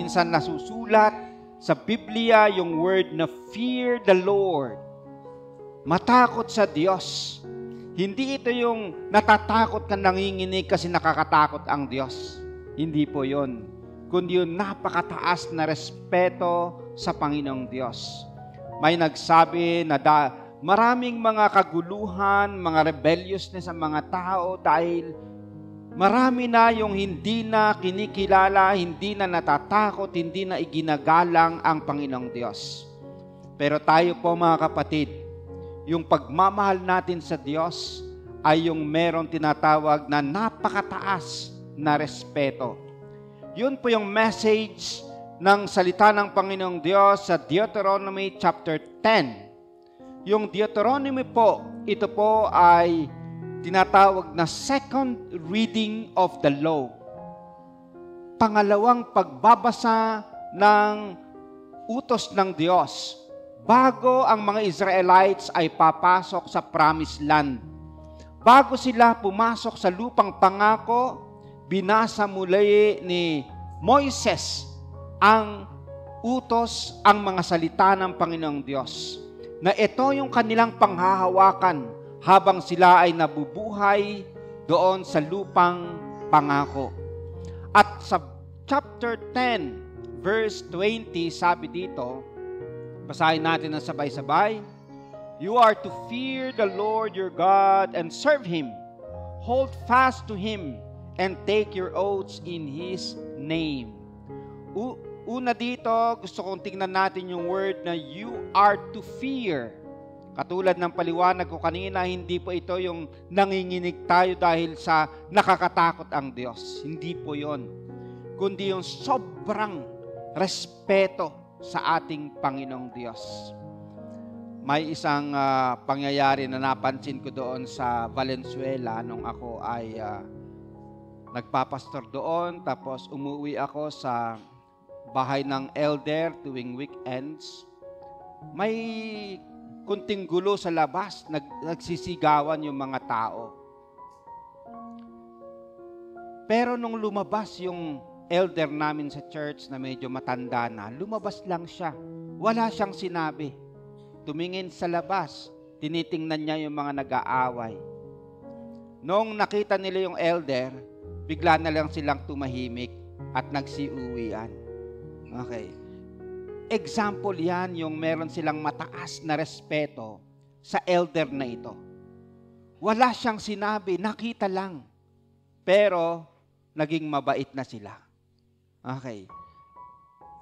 minsan nasusulat sa Biblia yung word na fear the Lord. Matakot sa Diyos. Hindi ito yung natatakot ka nanginginig kasi nakakatakot ang Diyos. Hindi po yun. Kundi yung napakataas na respeto sa Panginoong Diyos. May nagsabi na maraming mga kaguluhan, mga rebelliousness sa mga tao dahil marami na yung hindi na kinikilala, hindi na natatakot, hindi na iginagalang ang Panginoong Diyos. Pero tayo po mga kapatid, yung pagmamahal natin sa Diyos ay yung meron tinatawag na napakataas na respeto. Yun po yung message ng salita ng Panginoong Diyos sa Deuteronomy chapter 10. Yung Deuteronomy po, ito po ay tinatawag na second reading of the law. Pangalawang pagbabasa ng utos ng Diyos bago ang mga Israelites ay papasok sa promised land. Bago sila pumasok sa lupang pangako, binasa muli ni Moises ang utos, ang mga salita ng Panginoong Diyos, na ito yung kanilang panghahawakan habang sila ay nabubuhay doon sa lupang pangako. At sa chapter 10, verse 20, sabi dito, basahin natin ng sabay-sabay, "You are to fear the Lord your God and serve Him. Hold fast to Him and take your oaths in His name." Una dito, gusto kong tingnan natin yung word na you are to fear. Katulad ng paliwanag ko kanina, hindi po ito yung nanginginig tayo dahil sa nakakatakot ang Diyos. Hindi po yon. Kundi yung sobrang respeto sa ating Panginoong Diyos. May isang pangyayari na napansin ko doon sa Valenzuela nung ako ay nagpapastor doon, tapos umuwi ako sa bahay ng elder tuwing weekends. May kunting gulo sa labas, nagsisigawan yung mga tao. Pero nung lumabas yung elder namin sa church na medyo matanda na, lumabas lang siya. Wala siyang sinabi. Tumingin sa labas, tinitingnan niya yung mga nag-aaway. Nung nakita nila yung elder, bigla na lang silang tumahimik at nagsiuwian. Okay. Example yan, yung meron silang mataas na respeto sa elder na ito. Wala siyang sinabi, nakita lang. Pero, naging mabait na sila. Okay.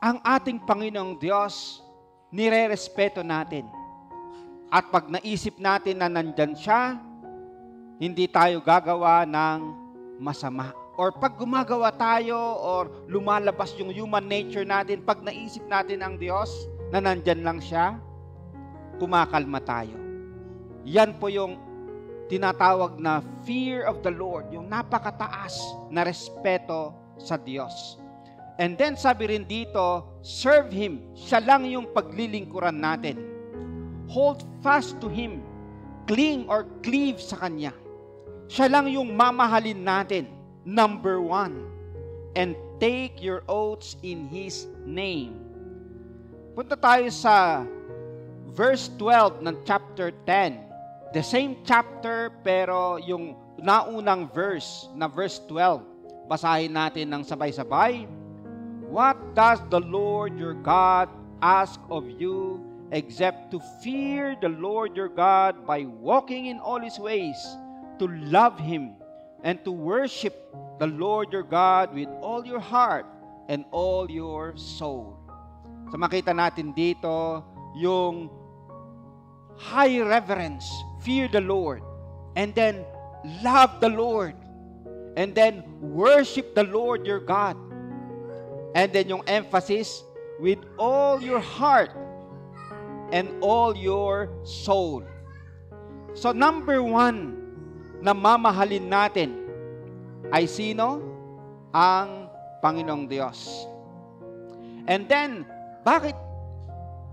Ang ating Panginoong Diyos, nire-respeto natin. At pag naisip natin na nandyan siya, hindi tayo gagawa ng masama. Or pag gumagawa tayo or lumalabas yung human nature natin, pag naisip natin ang Diyos na nandyan lang siya, kumakalma tayo. Yan po yung tinatawag na fear of the Lord, yung napakataas na respeto sa Diyos. And then sabi rin dito, serve Him. Siya lang yung paglilingkuran natin. Hold fast to Him. Cling or cleave sa Kanya. Siya lang yung mamahalin natin. Number 1, and take your oaths in His name. Punta tayo sa verse 12 ng chapter 10. The same chapter pero yung naunang verse na verse 12. Basahin natin ng sabay-sabay. What does the Lord your God ask of you except to fear the Lord your God by walking in all His ways, to love Him, and to worship the Lord your God with all your heart and all your soul. So makita natin dito yung high reverence, fear the Lord, and then love the Lord, and then worship the Lord your God. And then yung emphasis, with all your heart and all your soul. So number 1, na mamahalin natin ay sino? Ang Panginoong Diyos. And then, bakit?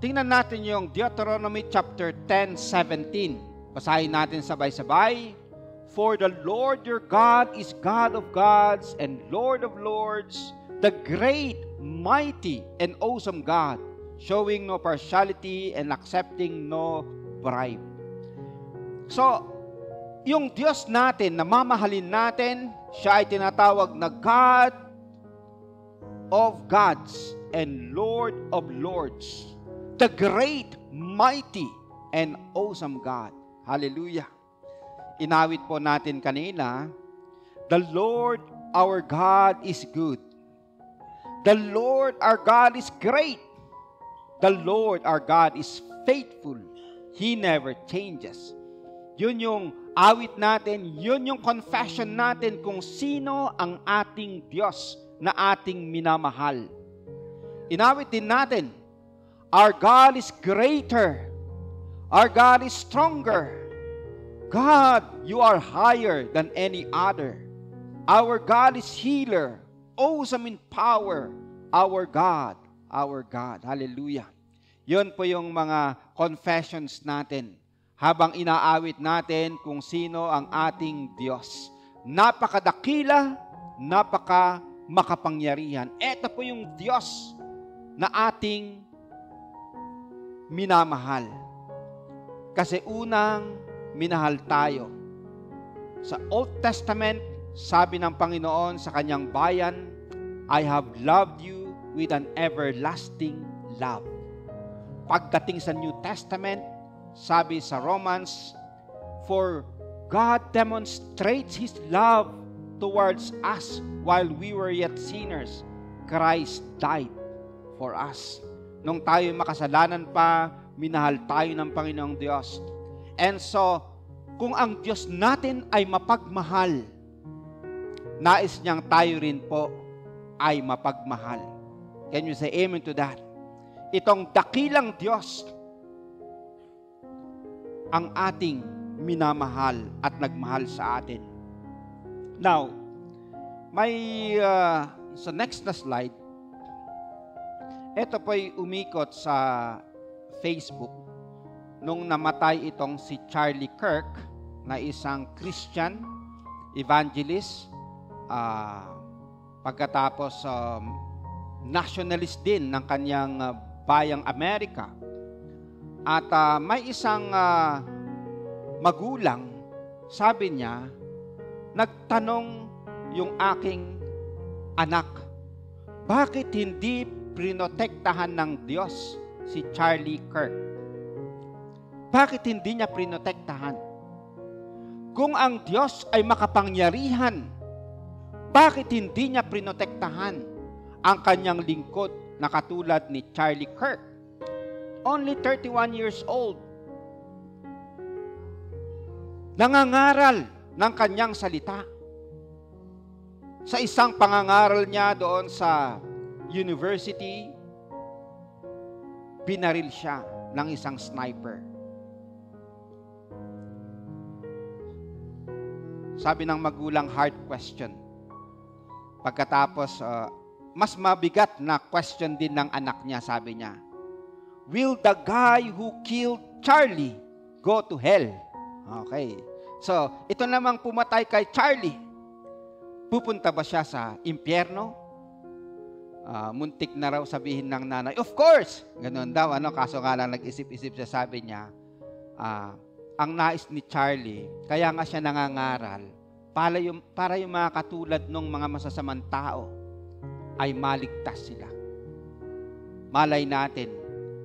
Tingnan natin yung Deuteronomy chapter 10:17. Basahin natin sabay-sabay. For the Lord your God is God of gods and Lord of lords, the great, mighty and awesome God, showing no partiality and accepting no bribe. So, yung Diyos natin na mamahalin natin, siya ay tinatawag na God of gods and Lord of lords. The great, mighty, and awesome God. Hallelujah. Inawit po natin kanina, the Lord our God is good. The Lord our God is great. The Lord our God is faithful. He never changes. Yun yung awit natin, yun yung confession natin kung sino ang ating Diyos na ating minamahal. Inawit din natin, our God is greater. Our God is stronger. God, you are higher than any other. Our God is healer, awesome in power. Our God, our God. Hallelujah. Yun po yung mga confessions natin habang inaawit natin kung sino ang ating Diyos. Napakadakila, makapangyarihan. Ito po yung Diyos na ating minamahal. Kasi unang minahal tayo. Sa Old Testament, sabi ng Panginoon sa kanyang bayan, I have loved you with an everlasting love. Pagdating sa New Testament, sabi sa Romans, for God demonstrates His love towards us while we were yet sinners. Christ died for us. Nung tayo makasalanan pa, minahal tayo ng Panginoong Diyos. And so, kung ang Diyos natin ay mapagmahal, nais niyang tayo rin po ay mapagmahal. Can you say amen to that? Itong dakilang Diyos ang ating minamahal at nagmahal sa atin. Now, may sa next na slide, ito po'y umikot sa Facebook nung namatay itong si Charlie Kirk na isang Christian evangelist, pagkatapos nationalist din ng kanyang bayang Amerika. At may isang magulang, sabi niya, nagtanong yung aking anak, bakit hindi prinotektahan ng Diyos si Charlie Kirk? Bakit hindi niya prinotektahan? Kung ang Diyos ay makapangyarihan, bakit hindi niya prinotektahan ang kanyang lingkod na katulad ni Charlie Kirk? Only 31 years old. Nangangaral ng kanyang salita. Sa isang pangangaral niya doon sa university, binaril siya ng isang sniper. Sabi ng magulang, hard question. Pagkatapos, mas mabigat na question din ng anak niya, sabi niya, will the guy who killed Charlie go to hell? Okay. So, ito namang pumatay kay Charlie. Pupunta ba siya sa impyerno? Muntik na raw sabihin ng nanay, of course! Ganun daw, kaso nga lang nag-isip-isip siya, sabi niya, ang nais ni Charlie, kaya nga siya nangangaral, para yung mga katulad ng mga masasamang tao ay maligtas sila. Malay natin,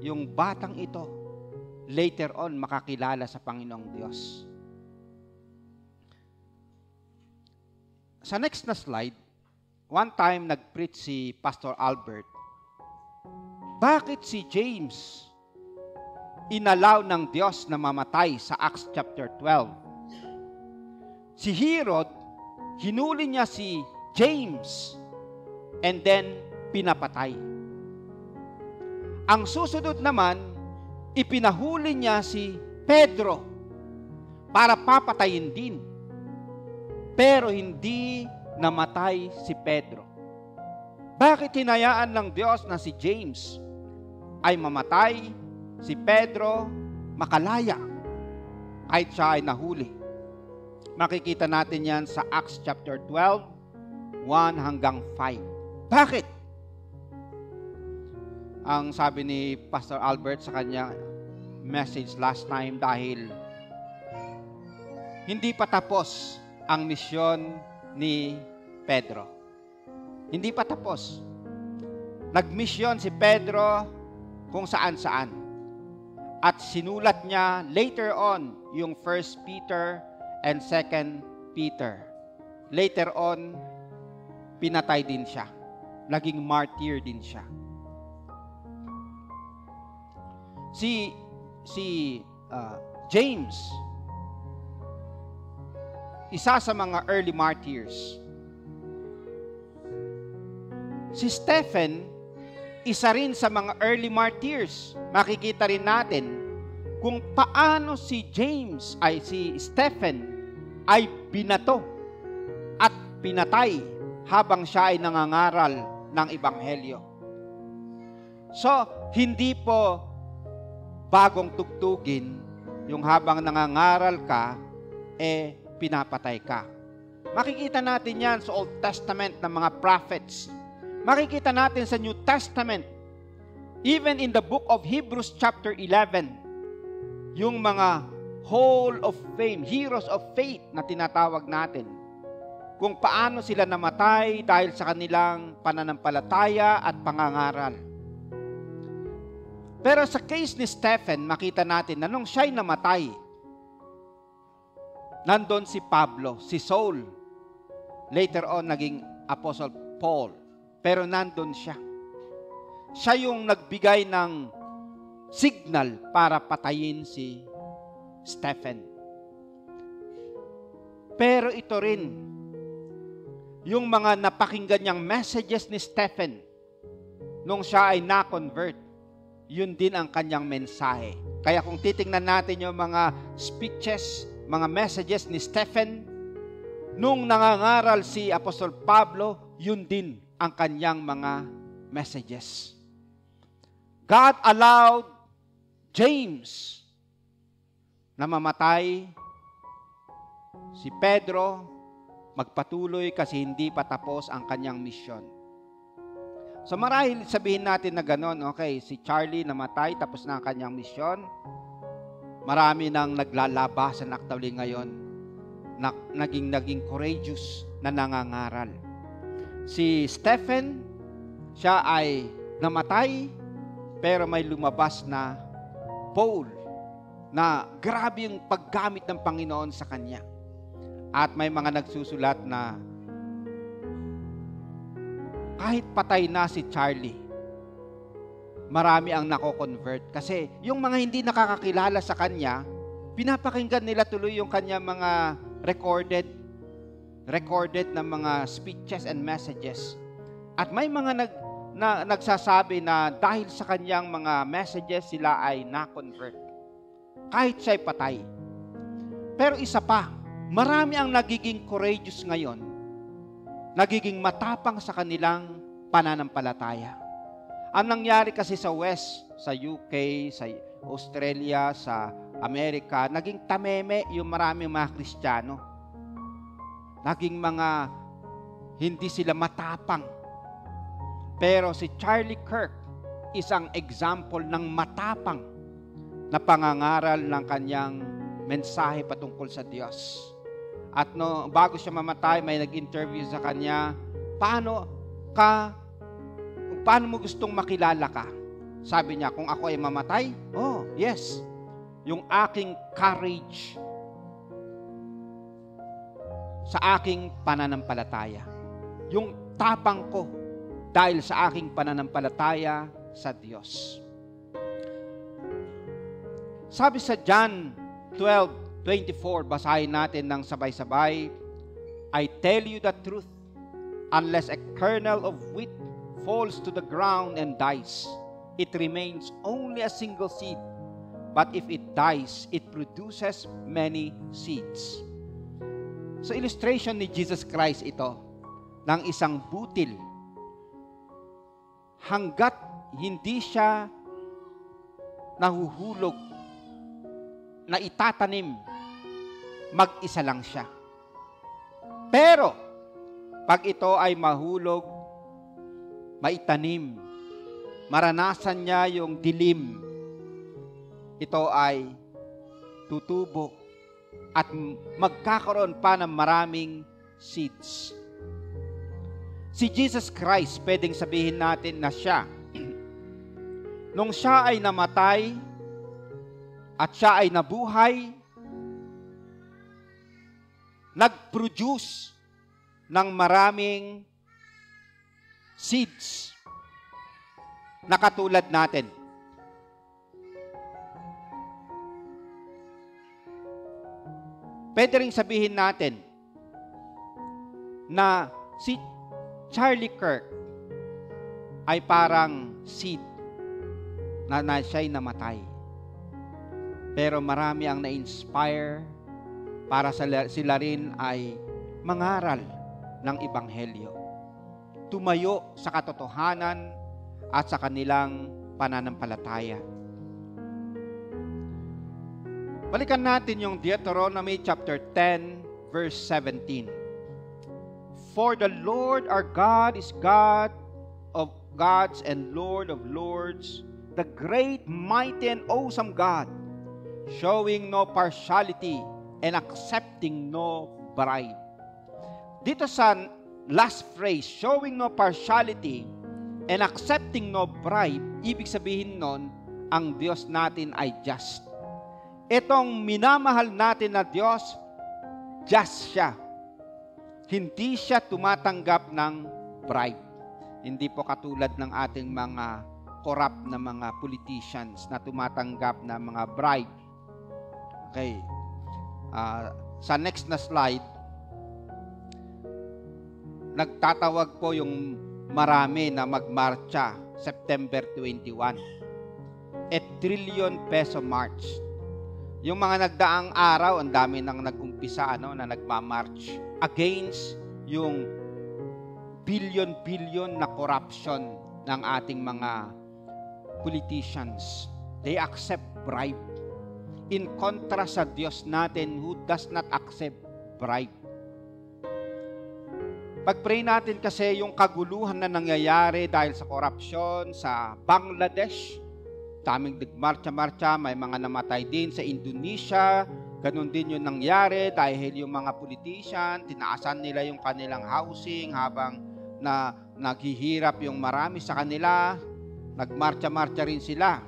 yung batang ito, later on, makakilala sa Panginoong Diyos. Sa next na slide, one time nag-preach si Pastor Albert, bakit si James inalaw ng Diyos na mamatay sa Acts chapter 12? Si Herod, hinuli niya si James and then pinapatay. Ang susunod naman, ipinahuli niya si Pedro para papatayin din. Pero hindi namatay si Pedro. Bakit hinayaan ng Diyos na si James ay mamatay, si Pedro makalaya kahit siya ay nahuli? Makikita natin yan sa Acts chapter 12, 1 hanggang 5. Bakit? ang sabi ni Pastor Albert sa kanya message last time, dahil hindi pa tapos ang misyon ni Pedro. Hindi pa tapos. Nagmisyon si Pedro kung saan-saan. At sinulat niya later on yung 1 Peter and 2 Peter. Later on, pinatay din siya. Naging martyr din siya. Si James, isa sa mga early martyrs. Si Stephen, isa rin sa mga early martyrs. Makikita rin natin kung paano si Stephen ay binato at pinatay habang siya ay nangangaral ng Ebanghelyo. So, hindi po bagong tugtugin yung habang nangangaral ka, pinapatay ka. Makikita natin yan sa Old Testament ng mga prophets. Makikita natin sa New Testament. Even in the book of Hebrews chapter 11, yung mga Hall of Fame, heroes of faith na tinatawag natin, kung paano sila namatay dahil sa kanilang pananampalataya at pangangaral. Pero sa case ni Stephen, makita natin na nung siya'y namatay, nandun si Pablo, si Saul. Later on, naging Apostle Paul. Pero nandun siya. Siya yung nagbigay ng signal para patayin si Stephen. Pero ito rin, yung mga napakinggan niyang messages ni Stephen, nung siya ay na-convert, yun din ang kanyang mensahe. Kaya kung titingnan natin yung mga speeches, mga messages ni Stephen, nung nangangaral si Apostol Pablo, yun din ang kanyang mga messages. God allowed James na mamatay, si Pedro magpatuloy kasi hindi pa tapos ang kanyang misyon. So marahil sabihin natin na gano'n, okay, si Charlie namatay, tapos na ang kanyang misyon. Marami nang naglalabasan actually ngayon, naging courageous na nangangaral. Si Stephen, siya ay namatay, pero may lumabas na Paul, na grabe yung paggamit ng Panginoon sa kanya. At may mga nagsusulat na kahit patay na si Charlie, marami ang nako-convert. Kasi yung mga hindi nakakakilala sa kanya, pinapakinggan nila tuloy yung kanya mga recorded na mga speeches and messages. At may mga nagsasabi na dahil sa kanyang mga messages, sila ay na-convert. Kahit siya'y patay. Pero isa pa, marami ang nagiging courageous ngayon, nagiging matapang sa kanilang pananampalataya. Ang nangyari kasi sa West, sa UK, sa Australia, sa Amerika, naging tameme yung maraming mga Kristiyano. Naging mga hindi sila matapang. Pero si Charlie Kirk, isang example ng matapang na pangangaral ng kanyang mensahe patungkol sa Diyos. At bago siya mamatay, may nag-interview sa kanya, paano mo gustong makilala ka? Sabi niya, kung ako ay mamatay, oh, yes. Yung aking courage sa aking pananampalataya. Yung tapang ko dahil sa aking pananampalataya sa Diyos. Sabi sa John 12:24, basahin natin ng sabay-sabay, I tell you the truth, unless a kernel of wheat falls to the ground and dies, it remains only a single seed. But if it dies, it produces many seeds. So illustration ni Jesus Christ ito, ng isang butil. Hanggat hindi siya nahuhulog, na itatanim, mag-isa lang siya. Pero, pag ito ay mahulog, maitanim, maranasan niya yung dilim, ito ay tutubo at magkakaroon pa ng maraming seeds. Si Jesus Christ, pwedeng sabihin natin na siya, nung siya ay namatay at siya ay nabuhay, nag-produce ng maraming seeds na katulad natin. Pwede rin sabihin natin na si Charlie Kirk ay parang seed na siya'y namatay. Pero marami ang na-inspire para sila rin ay mangaral ng Ebanghelyo. Tumayo sa katotohanan at sa kanilang pananampalataya. Balikan natin yung Deuteronomy chapter 10, verse 17. For the Lord our God is God of gods and Lord of lords, the great, mighty, and awesome God, showing no partiality and accepting no bribe. Dito sa last phrase, showing no partiality and accepting no bribe, ibig sabihin nun, ang Diyos natin ay just. Itong minamahal natin na Diyos, just siya. Hindi siya tumatanggap ng bribe. Hindi po katulad ng ating mga corrupt na mga politicians na tumatanggap ng mga bribe. Okay. Sa next na slide, nagtatawag po yung marami na magmarcha September 21. A trillion peso march. Yung mga nagdaang araw, ang dami nang nag-umpisa na nagmamarch against yung billion-billion na corruption ng ating mga politicians. They accept bribe. In contrast sa Diyos natin who does not accept bribe. Pag-pray natin kasi yung kaguluhan na nangyayari dahil sa corruption sa Bangladesh, daming nagmarcha-marcha, may mga namatay din sa Indonesia, ganun din yung nangyari dahil yung mga politician, tinaasan nila yung kanilang housing habang naghihirap yung marami sa kanila, nagmarcha-marcha rin sila.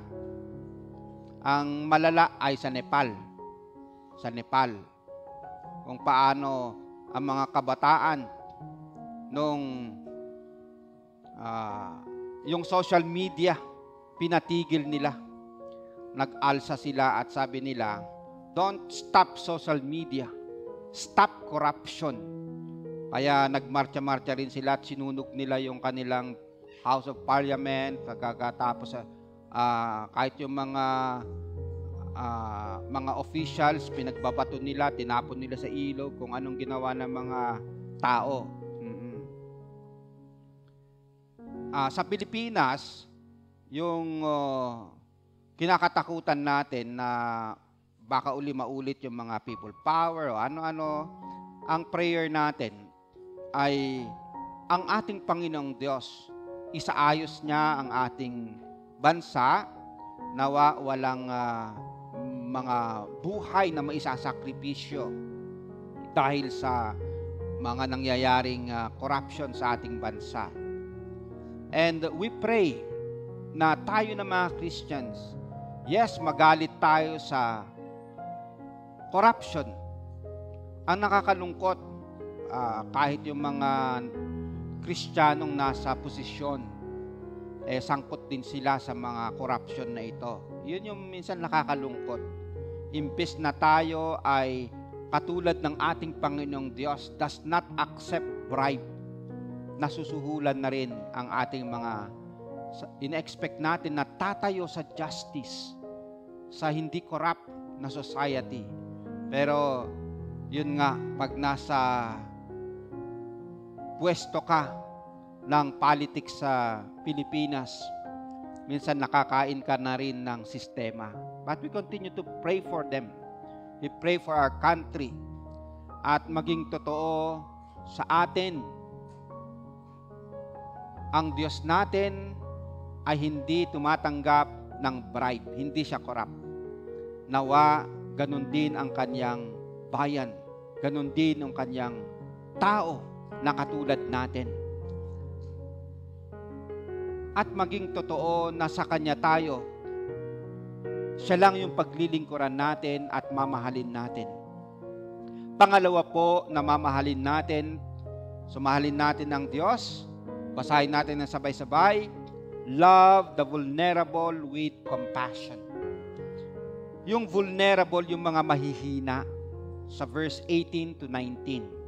Ang malala ay sa Nepal. Sa Nepal. Kung paano ang mga kabataan nung yung social media, pinatigil nila. Nag-alsa sila at sabi nila, don't stop social media. Stop corruption. Kaya nagmarcha-marcha rin sila at sinunog nila yung kanilang House of Parliament. Pagkatapos kahit yung mga officials, pinagbabato nila, tinapon nila sa ilog kung anong ginawa ng mga tao. Sa Pilipinas, yung kinakatakutan natin na baka maulit yung mga people power o ano-ano, ang prayer natin ay ang ating Panginoong Diyos, isaayos niya ang ating bansa, nawa walang mga buhay na maisasakripisyo dahil sa mga nangyayaring corruption sa ating bansa. And we pray na tayo na mga Christians, yes, magalit tayo sa corruption. Ang nakakalungkot, kahit yung mga Kristiyanong nasa posisyon, sangkot din sila sa mga corruption na ito. Yun yung minsan nakakalungkot. Imbes na tayo ay katulad ng ating Panginoong Diyos, does not accept bribe, nasusuhulan na rin ang ating mga ina-expect natin na tatayo sa justice, sa hindi corrupt na society. Pero, yun nga, pag nasa pwesto ka ng politics sa Pilipinas, minsan nakakain ka na rin ng sistema. But we continue to pray for them. We pray for our country. At maging totoo sa atin, ang Diyos natin ay hindi tumatanggap ng bribe, hindi siya corrupt. Nawa, ganun din ang kanyang bayan, ganun din ang kanyang tao na katulad natin. At maging totoo na sa Kanya tayo, siya lang yung paglilingkuran natin at mamahalin natin. Pangalawa po na mamahalin natin, sumahalin natin ng Diyos, basahin natin ng sabay-sabay, love the vulnerable with compassion. Yung vulnerable, yung mga mahihina, sa verse 18 to 19.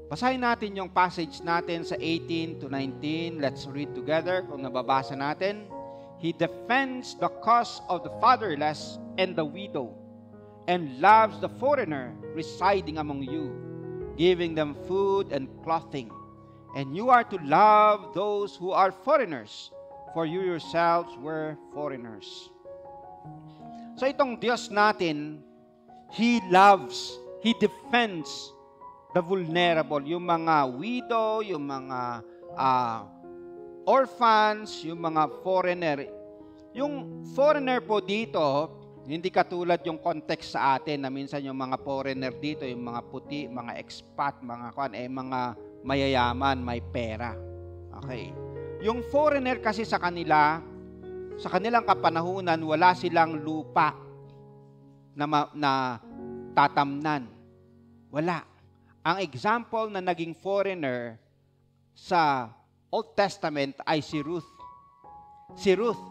Basahin natin yung passage natin sa 18 to 19. Let's read together kung nababasa natin. He defends the cause of the fatherless and the widow, and loves the foreigner residing among you, giving them food and clothing. And you are to love those who are foreigners, for you yourselves were foreigners. So itong Diyos natin, He loves, He defends the vulnerable, yung mga widow, yung mga orphans, yung mga foreigner. Yung foreigner po dito, hindi katulad yung context sa atin na minsan yung mga foreigner dito, yung mga puti, mga expat, mga mayayaman, may pera. Okay. Yung foreigner kasi sa kanila, sa kanilang kapanahunan, wala silang lupa na tatamnan. Wala. Ang example na naging foreigner sa Old Testament ay si Ruth. Si Ruth,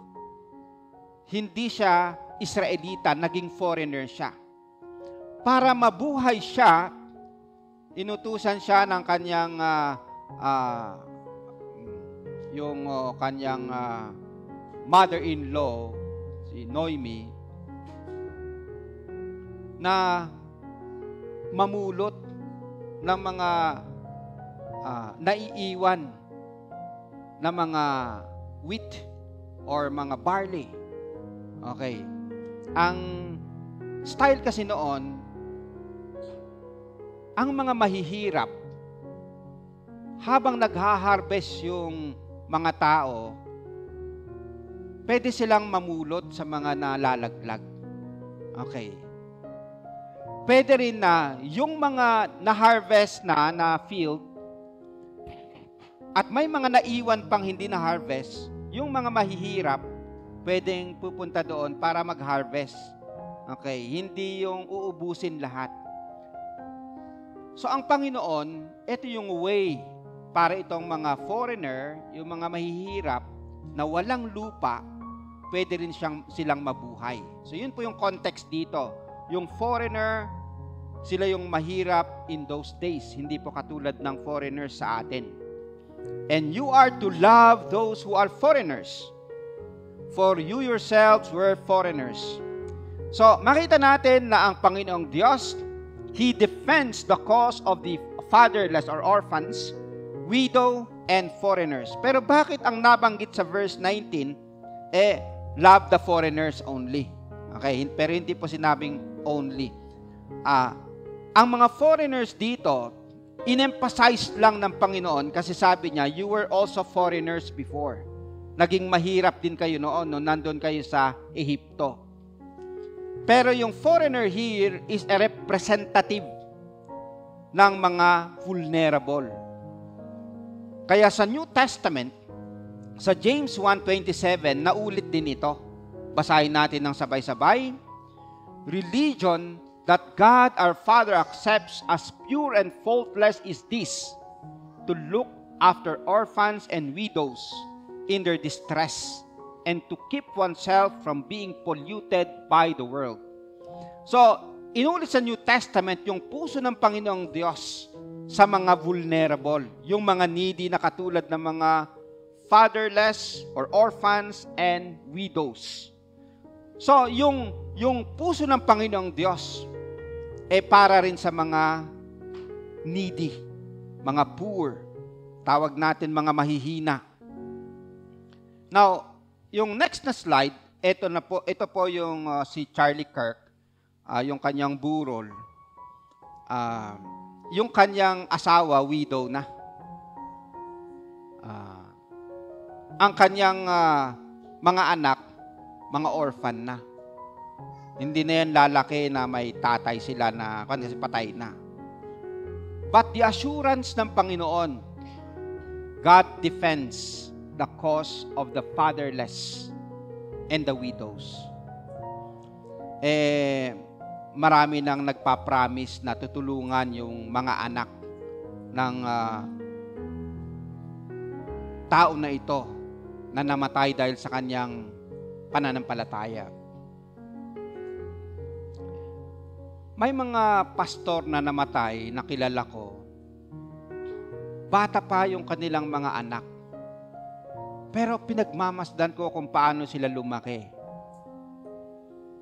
hindi siya Israelita, naging foreigner siya. Para mabuhay siya, inutusan siya ng kanyang kanyang mother-in-law, si Noemi, na mamulot ng mga naiiwan na mga wheat or mga barley. Okay. Ang style kasi noon, ang mga mahihirap, habang nagha-harvest yung mga tao, pwede silang mamulot sa mga nalalaglag. Okay. Pwede rin na yung mga na-harvest na field at may mga naiwan pang hindi na-harvest, yung mga mahihirap, pwedeng pupunta doon para mag-harvest. Okay, hindi yung uubusin lahat. So ang Panginoon, ito yung way para itong mga foreigner, yung mga mahihirap na walang lupa, pwede rin silang mabuhay. So yun po yung context dito. Yung foreigner, sila yung mahirap in those days. Hindi po katulad ng foreigners sa atin. And you are to love those who are foreigners, for you yourselves were foreigners. So, makita natin na ang Panginoong Diyos, He defends the cause of the fatherless or orphans, widow, and foreigners. Pero bakit ang nabanggit sa verse 19, love the foreigners only? Okay, pero hindi po sinabing only. Ang mga foreigners dito, in-emphasize lang ng Panginoon kasi sabi niya, you were also foreigners before. Naging mahirap din kayo noon, nandun kayo sa Ehipto. Pero yung foreigner here is a representative ng mga vulnerable. Kaya sa New Testament, sa James 1:27, naulit din ito. Basahin natin ng sabay-sabay. Religion that God our Father accepts as pure and faultless is this, to look after orphans and widows in their distress, and to keep oneself from being polluted by the world. So, inulit sa New Testament yung puso ng Panginoong Diyos sa mga vulnerable, yung mga needy na katulad ng mga fatherless or orphans and widows. So, yung puso ng Panginoong Diyos para rin sa mga needy, mga poor, tawag natin mga mahihina. Now, yung next na slide, ito po yung si Charlie Kirk, yung kanyang burol. Yung kanyang asawa, widow na. Ang kanyang mga anak, mga orphan na. Hindi na yan lalaki na may tatay sila na kasi patay na. But the assurance ng Panginoon, God defends the cause of the fatherless and the widows. Marami nang nagpa-promise na tutulungan yung mga anak ng tao na ito na namatay dahil sa kanyang pananampalataya. May mga pastor na namatay na kilala ko, bata pa yung kanilang mga anak. Pero pinagmamasdan ko kung paano sila lumaki.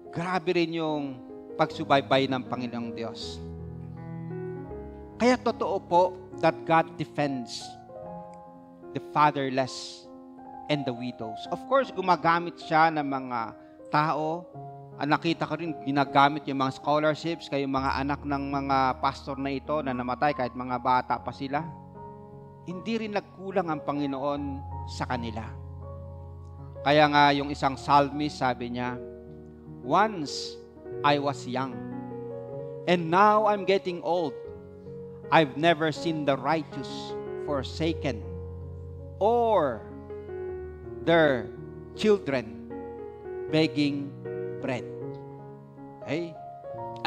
Grabe rin yung pagsubaybay ng Panginoong Diyos. Kaya totoo po that God defends the fatherless and the widows. Of course, gumagamit siya ng mga tao. Nakita ko rin, ginagamit yung mga scholarships, kayo mga anak ng mga pastor na ito na namatay kahit mga bata pa sila. Hindi rin nagkulang ang Panginoon sa kanila. Kaya nga yung isang psalmist sabi niya, "Once I was young, and now I'm getting old. I've never seen the righteous forsaken, or their children begging bread." Okay?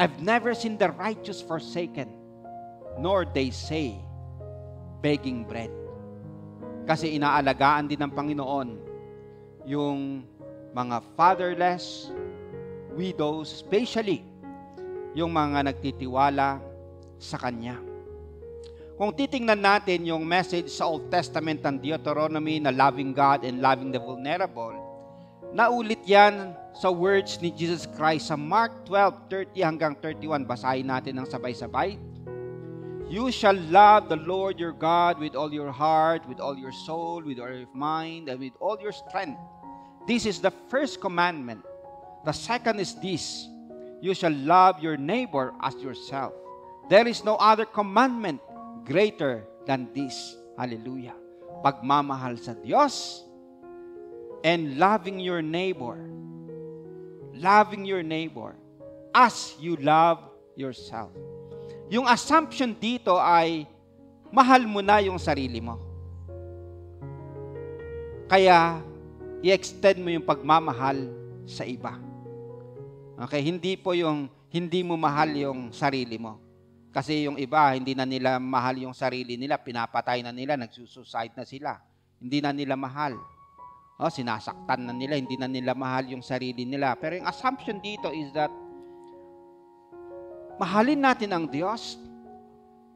I've never seen the righteous forsaken, nor they say, begging bread. Kasi inaalagaan din ng Panginoon yung mga fatherless, widows, especially yung mga nagtitiwala sa Kanya. Kung titingnan natin yung message sa Old Testament ng Deuteronomy na loving God and loving the vulnerable, naulit yan sa words ni Jesus Christ sa Mark 12:30 hanggang 31. Basahin natin ng sabay-sabay. "You shall love the Lord your God with all your heart, with all your soul, with all your mind, and with all your strength. This is the first commandment. The second is this: you shall love your neighbor as yourself. There is no other commandment greater than this." Hallelujah. Pagmamahal sa Diyos and loving your neighbor. Loving your neighbor as you love yourself. Yung assumption dito ay mahal mo na yung sarili mo. Kaya i-extend mo yung pagmamahal sa iba. Okay, hindi po yung hindi mo mahal yung sarili mo. Kasi yung iba, hindi na nila mahal yung sarili nila, pinapatay na nila, nagsusuicide na sila. Hindi na nila mahal. Sinasaktan na nila, hindi na nila mahal yung sarili nila. Pero yung assumption dito is that mahalin natin ang Diyos.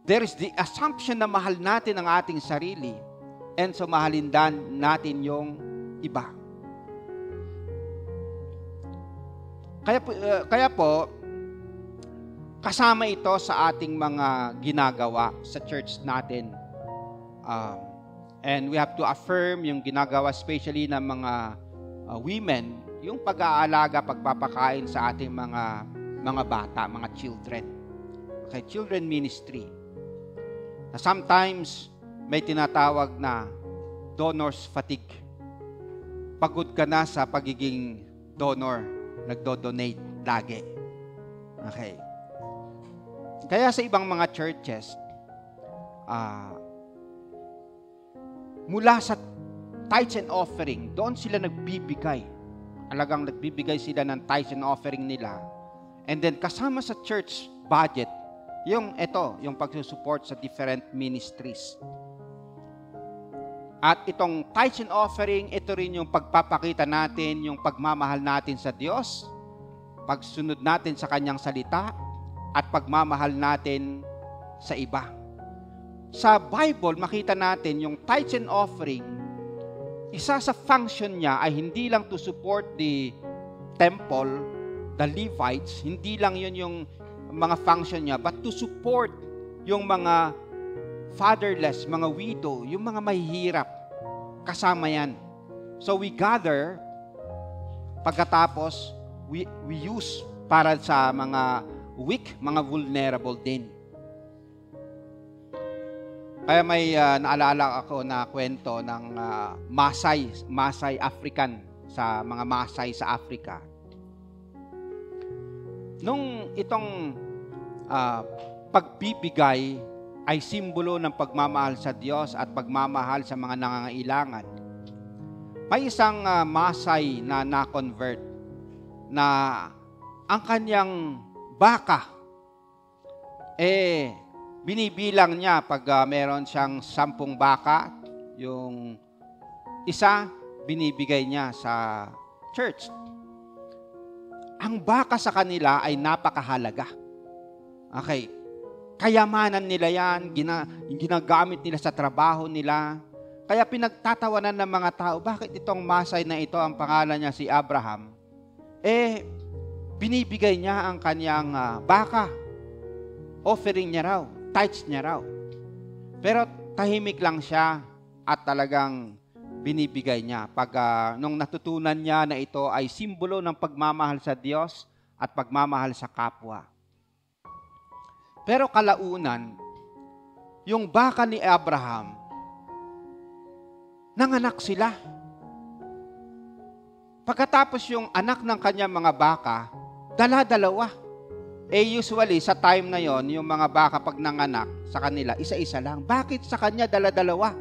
There is the assumption na mahal natin ang ating sarili, and so mahalin natin yung iba. Kaya po, kasama ito sa ating mga ginagawa sa church natin. And we have to affirm yung ginagawa especially ng mga women, yung pag-aalaga, pagpapakain sa ating mga bata, mga children. Okay, children ministry. Na sometimes may tinatawag na donor's fatigue. Pagod ka na sa pagiging donor, nagdo-donate lagi. Okay. Kaya sa ibang mga churches, mula sa tithes and offering, doon sila nagbibigay. Alagang nagbibigay sila ng tithes and offering nila. And then kasama sa church budget, yung pagsusupport sa different ministries. At itong tithes and offering, ito rin yung pagpapakita natin, yung pagmamahal natin sa Diyos, pagsunod natin sa Kanyang salita, at pagmamahal natin sa iba. Sa Bible, makita natin yung tithes and offering, isa sa function niya ay hindi lang to support the temple, the Levites, hindi lang yun yung mga function niya, but to support yung mga fatherless, mga widow, yung mga mahihirap, kasama yan. So we gather, pagkatapos, we use para sa mga weak, mga vulnerable din. Kaya may naalala ako na kwento ng Maasai African sa mga Maasai sa Africa. Nung itong pagbibigay ay simbolo ng pagmamahal sa Diyos at pagmamahal sa mga nangangailangan, may isang Maasai na na-convert na ang kanyang baka, binibilang niya pag meron siyang 10 baka, yung isa, binibigay niya sa church. Ang baka sa kanila ay napakahalaga. Okay. Kayamanan nila yan, ginagamit nila sa trabaho nila. Kaya pinagtatawanan ng mga tao, bakit itong Maasai na ito, ang pangalan niya si Abraham, binibigay niya ang kanyang baka. Offering niya raw, tithes niya raw. Pero tahimik lang siya at talagang binibigay niya. Pag nung natutunan niya na ito ay simbolo ng pagmamahal sa Diyos at pagmamahal sa kapwa. Pero kalaunan, yung baka ni Abraham, nanganak sila. Pagkatapos yung anak ng kanyang mga baka, dala-dalawa. Usually, sa time na yon, yung mga baka pag nanganak sa kanila, isa-isa lang. Bakit sa kanya dala-dalawa?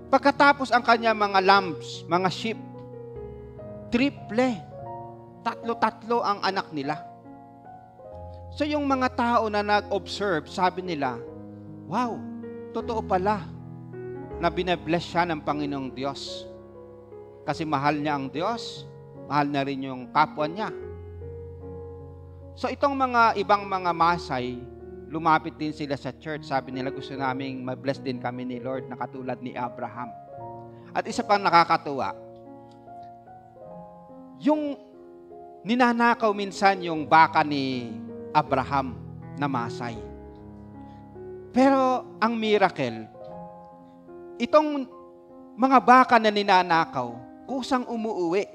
Pagkatapos ang kanyang mga lambs, mga sheep, triple, 3 ang anak nila. So yung mga tao na nag-observe, sabi nila, wow, totoo pala na binabless siya ng Panginoong Diyos. Kasi mahal niya ang Diyos, mahal na rin yung kapwa niya. So itong mga ibang mga Maasai, lumapit din sila sa church. Sabi nila, gusto naming ma-bless din kami ni Lord na katulad ni Abraham. At isa pang nakakatuwa, yung ninanakaw minsan yung baka ni Abraham na Maasai. Pero ang miracle, itong mga baka na ninanakaw, kusang umuuwi.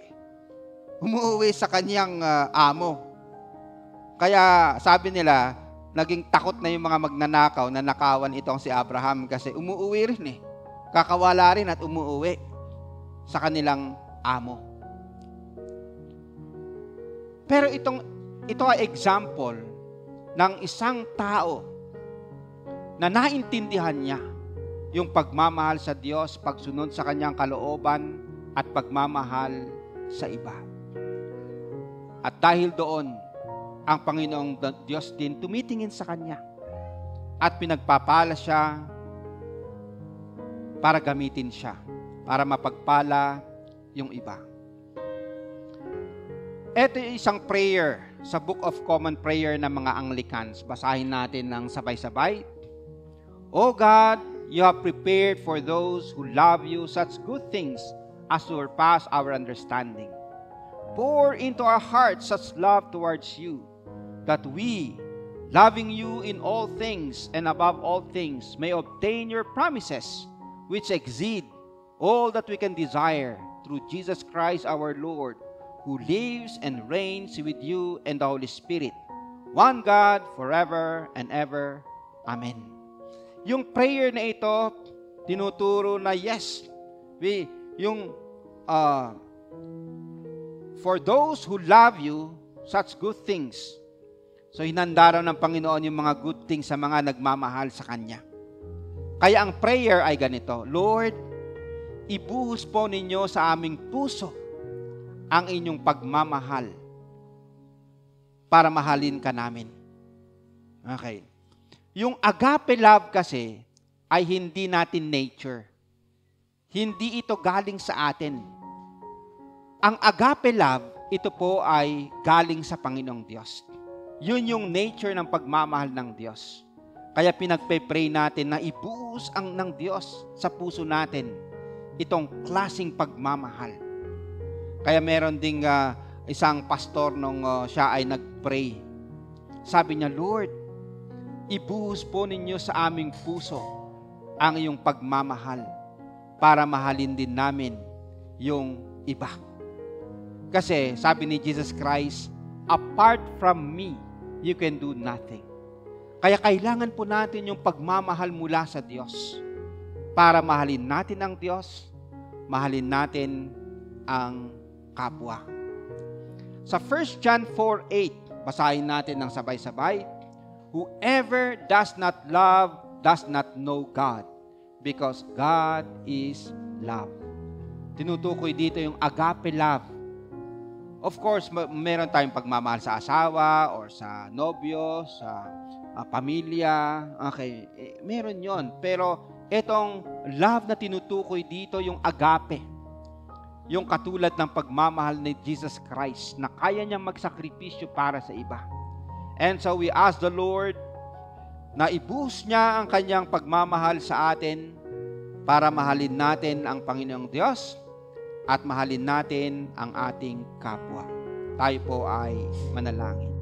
Umuuwi sa kanyang amo. Kaya sabi nila, naging takot na yung mga magnanakaw na nakawan itong si Abraham kasi umuuwi rin Kakawala rin at umuuwi sa kanilang amo. Pero ito ay example ng isang tao na naintindihan niya yung pagmamahal sa Diyos, pagsunod sa kanyang kalooban at pagmamahal sa iba. At dahil doon, ang Panginoong Diyos din tumitingin sa kanya at pinagpapala siya para gamitin siya, para mapagpala yung iba. Ito yung isang prayer sa Book of Common Prayer ng mga Anglicans. Basahin natin ng sabay-sabay. O God, you have prepared for those who love you such good things as surpass our understanding. Pour into our hearts such love towards you, that we, loving you in all things and above all things, may obtain your promises, which exceed all that we can desire, through Jesus Christ our Lord, who lives and reigns with you and the Holy Spirit, one God, forever and ever. Amen. Yung prayer na ito, tinuturo na yes, for those who love you, such good things. So, hinanda raw ng Panginoon yung mga good things sa mga nagmamahal sa Kanya. Kaya ang prayer ay ganito, Lord, ibuhos po ninyo sa aming puso ang inyong pagmamahal para mahalin ka namin. Okay. Yung agape love kasi ay hindi natin nature. Hindi ito galing sa atin. Ang agape love, ito po ay galing sa Panginoong Diyos. Yun yung nature ng pagmamahal ng Diyos. Kaya pinagpe-pray natin na ibuhos ng Diyos sa puso natin itong klaseng pagmamahal. Kaya meron ding isang pastor nung siya ay nag-pray. Sabi niya, Lord, ibuhos po ninyo sa aming puso ang iyong pagmamahal para mahalin din namin yung iba. Kasi sabi ni Jesus Christ, apart from me, you can do nothing. Kaya kailangan po natin yung pagmamahal mula sa Diyos para mahalin natin ang Diyos, mahalin natin ang kapwa. Sa 1 John 4:8, basahin natin ng sabay-sabay. Whoever does not love does not know God, because God is love. Tinutukoy dito yung agape love. Of course, meron tayong pagmamahal sa asawa or sa nobyo, sa pamilya. Okay, meron yon. Pero itong love na tinutukoy dito, yung agape. Yung katulad ng pagmamahal ni Jesus Christ na kaya niyang magsakripisyo para sa iba. And so we ask the Lord na ibuhos niya ang kanyang pagmamahal sa atin para mahalin natin ang Panginoong Diyos at mahalin natin ang ating kapwa. Tayo po ay manalangin.